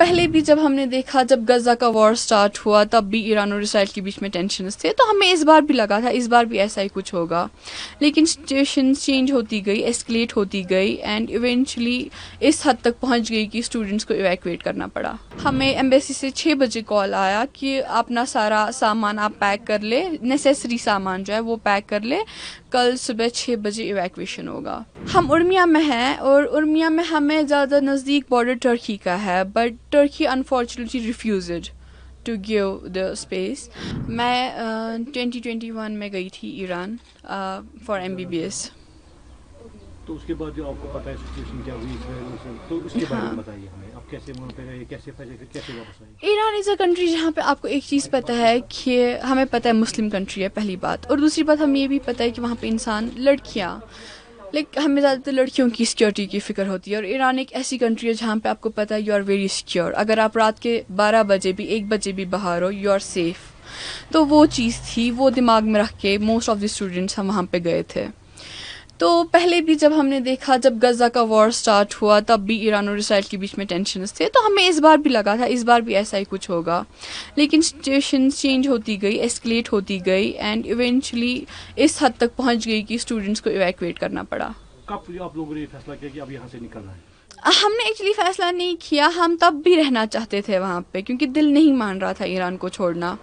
پہلے بھی جب ہم نے دیکھا جب غزہ کا وار سٹارٹ ہوا تب بھی ایران اور اسرائیل کے بیچ میں ٹینشنز تھے, تو ہمیں اس بار بھی لگا تھا اس بار بھی ایسا ہی کچھ ہوگا, لیکن سچویشن چینج ہوتی گئی, ایسکلیٹ ہوتی گئی اینڈ ایونچولی اس حد تک پہنچ گئی کہ اسٹوڈنٹس کو ایویکویٹ کرنا پڑا. ہمیں ایمبیسی سے 6 بجے کال آیا کہ اپنا سارا سامان آپ پیک کر لے, نیسیسری سامان جو ہے وہ پیک کر لے, کل صبح 6 بجے ایویکویشن ہوگا. ہم ارمیا میں ہیں اور ارمیا میں ہمیں زیادہ نزدیک بارڈر ٹرکی کا ہے, but Turkey unfortunately refused to give the space. میں 2021 میں گئی تھی ایران فار MBBS. تو اس کے بعد جو آپ کو پتہ ہے سچویشن کیا ہوئی تو اس کے بارے میں بتائیے ہمیں, آپ کیسے وہاں پہ گئے, کیسے پھنسے, پھر کیسے واپس آئے؟ ایران از اے کنٹری جہاں پہ آپ کو ایک چیز پتہ ہے کہ ہمیں پتہ ہے مسلم کنٹری ہے پہلی بات, اور دوسری بات ہمیں یہ بھی پتہ ہے کہ وہاں پہ انسان لڑکیاں ہمیں زیادہ تر لڑکیوں کی سیکورٹی کی فکر ہوتی ہے, اور ایران ایک ایسی کنٹری ہے جہاں پہ آپ کو پتہ ہے یو آر ویری سیکیور. اگر آپ رات کے 12 بجے بھی 1 بجے بھی باہر ہو یو آر سیف. تو وہ چیز تھی, وہ دماغ میں رکھ کے موسٹ آف دی اسٹوڈنٹس ہم وہاں پہ گئے تھے. تو پہلے بھی جب ہم نے دیکھا جب غزہ کا وار سٹارٹ ہوا تب بھی ایران اور اسرائیل کے بیچ میں ٹینشنز تھے, تو ہمیں اس بار بھی لگا تھا اس بار بھی ایسا ہی کچھ ہوگا, لیکن سچویشن چینج ہوتی گئی, ایسکلیٹ ہوتی گئی اینڈ ایونچولی اس حد تک پہنچ گئی کہ اسٹوڈنٹس کو ایویکویٹ کرنا پڑا. کب آپ لوگوں نے یہ فیصلہ کیا کہ اب یہاں سے نکلنا ہے؟ ہم نے ایکچولی فیصلہ نہیں کیا, ہم تب بھی رہنا چاہتے تھے وہاں پہ کیونکہ دل نہیں مان رہا تھا ایران کو چھوڑنا,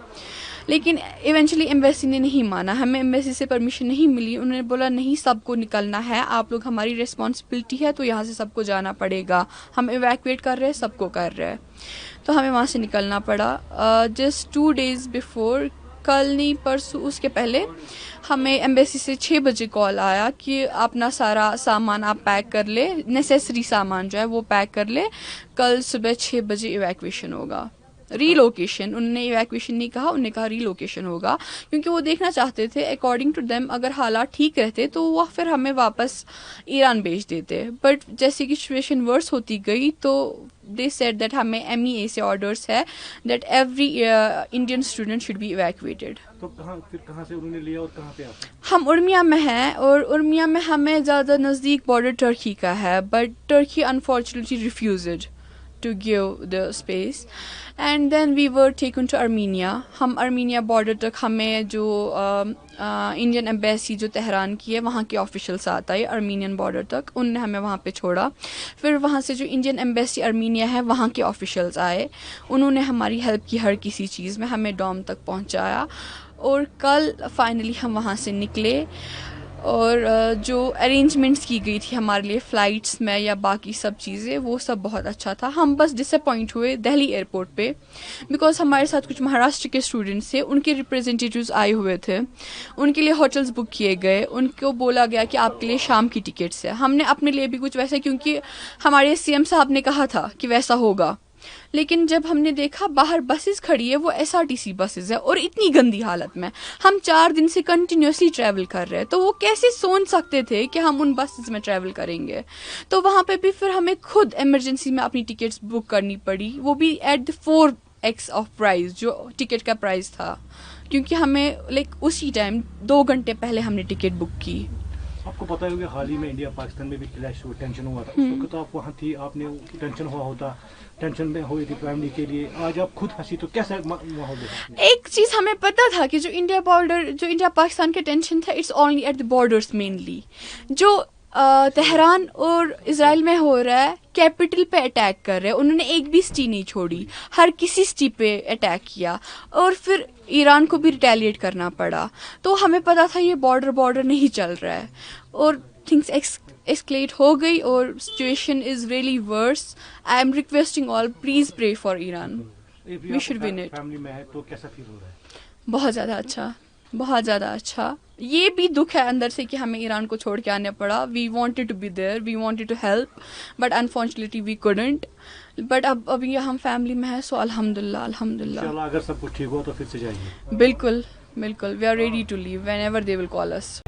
لیکن ایونچولی ایمبیسی نے نہیں مانا, ہمیں ایمبیسی سے پرمیشن نہیں ملی. انہوں نے بولا نہیں سب کو نکلنا ہے, آپ لوگ ہماری ریسپانسبلٹی ہے تو یہاں سے سب کو جانا پڑے گا, ہم ایویکویٹ کر رہے ہیں سب کو کر رہے ہیں. تو ہمیں وہاں سے نکلنا پڑا. جسٹ 2 days بفور, کل نہیں پرسوں اس کے پہلے ہمیں ایمبیسی سے 6 بجے کال آیا کہ اپنا سارا سامان آپ پیک کر لے, نیسیسری سامان جو ہے وہ پیک کر لے, کل صبح 6 بجے ایویکویشن ہوگا. ری لوکیشن, انہوں نے ایویکویشن نہیں کہا, انہوں نے کہا ری لوکیشن ہوگا, کیونکہ وہ دیکھنا چاہتے تھے اکارڈنگ ٹو دیم اگر حالات ٹھیک رہتے تو وہ پھر ہمیں واپس ایران بھیج دیتے. بٹ جیسے کہ سچویشن ورس ہوتی گئی تو دے سیڈ دیٹ ہمیں MEA سے آرڈرس ہے that every Indian student should be evacuated. تو کہاں سے انہوں نے لیا اور کہاں پہ آپ؟ ہم ارمیا میں ہیں اور ارمیا میں ہمیں زیادہ نزدیک بارڈر ٹرکی کا ہے, but Turkey unfortunately refused to give the space and then we were taken to Armenia. ہم ارمینیا بارڈر تک, ہمیں جو انڈین ایمبیسی جو تہران کی ہے وہاں کے آفیشیل ساتھ آئے ارمینین بارڈر تک, ان نے ہمیں وہاں پہ چھوڑا. پھر وہاں سے جو انڈین ایمبیسی ارمینیا ہے وہاں کے آفیشیلز آئے, انہوں نے ہماری ہیلپ کی ہر کسی چیز میں, ہمیں ڈوم تک پہنچایا, اور کل فائنلی ہم وہاں سے نکلے. اور جو ارینجمنٹس کی گئی تھی ہمارے لیے فلائٹس میں یا باقی سب چیزیں وہ سب بہت اچھا تھا. ہم بس ڈس اپوائنٹ ہوئے دہلی ایئرپورٹ پہ, بیکاز ہمارے ساتھ کچھ مہاراشٹر کے اسٹوڈنٹس تھے, ان کے ریپرزینٹیوز آئے ہوئے تھے, ان کے لیے ہوٹلس بک کیے گئے, ان کو بولا گیا کہ آپ کے لیے شام کی ٹکٹس ہے. ہم نے اپنے لیے بھی کچھ ویسا, کیونکہ ہمارے CM صاحب نے کہا تھا کہ ویسا ہوگا, لیکن جب ہم نے دیکھا باہر بسز کھڑی ہے وہ SRTC بسز ہے اور اتنی گندی حالت میں, ہم 4 دن سے کنٹینیوسلی ٹریول کر رہے ہیں, تو وہ کیسے سوچ سکتے تھے کہ ہم ان بسز میں ٹریول کریں گے. تو وہاں پہ بھی پھر ہمیں خود ایمرجنسی میں اپنی ٹکٹس بک کرنی پڑی, وہ بھی at the 4x of price جو ٹکٹ کا پرائز تھا, کیونکہ ہمیں اسی ٹائم 2 گھنٹے پہلے ہم نے ٹکٹ بک کی. آپ کو پتہ ہے کہ حال ہی میں انڈیا پاکستان میں بھی کلیش ہوا, ٹینشن ہوا تھا, اس وقت آپ وہاں تھی, آپ نے ٹینشن ہوا ہوتا, ٹینشن میں ہوئی تھی فیملی کے لیے, آج آپ خود ہنسی, تو کیسا ماحول ہے؟ ایک چیز ہمیں پتہ تھا کہ جو انڈیا پاکستان کے ٹینشن تھا it's only at the borders mainly. جو تہران اور اسرائیل میں ہو رہا ہے, کیپٹل پہ اٹیک کر رہے ہیں, انہوں نے ایک بھی سٹی نہیں چھوڑی, ہر کسی سٹی پہ اٹیک کیا, اور پھر ایران کو بھی ریٹیلیٹ کرنا پڑا. تو ہمیں پتا تھا یہ بارڈر نہیں چل رہا ہے, اور تھنگس ایسکلیٹ ہو گئی, اور situation is really worse. I am requesting all please pray for Iran, we should win it. Family میں ہے تو کیسا فیل ہو رہا ہے؟ بہت زیادہ اچھا, بہت زیادہ اچھا. یہ بھی دکھ ہے اندر سے کہ ہمیں ایران کو چھوڑ کے آنا پڑا. We wanted to be there, we wanted to help, but unfortunately we couldn't. But ابھی ہم فیملی میں ہیں, سو الحمد للہ اگر سب کچھ ٹھیک ہوا تو پھر سے جائیں گے. بالکل, we are ready to leave whenever they will call us.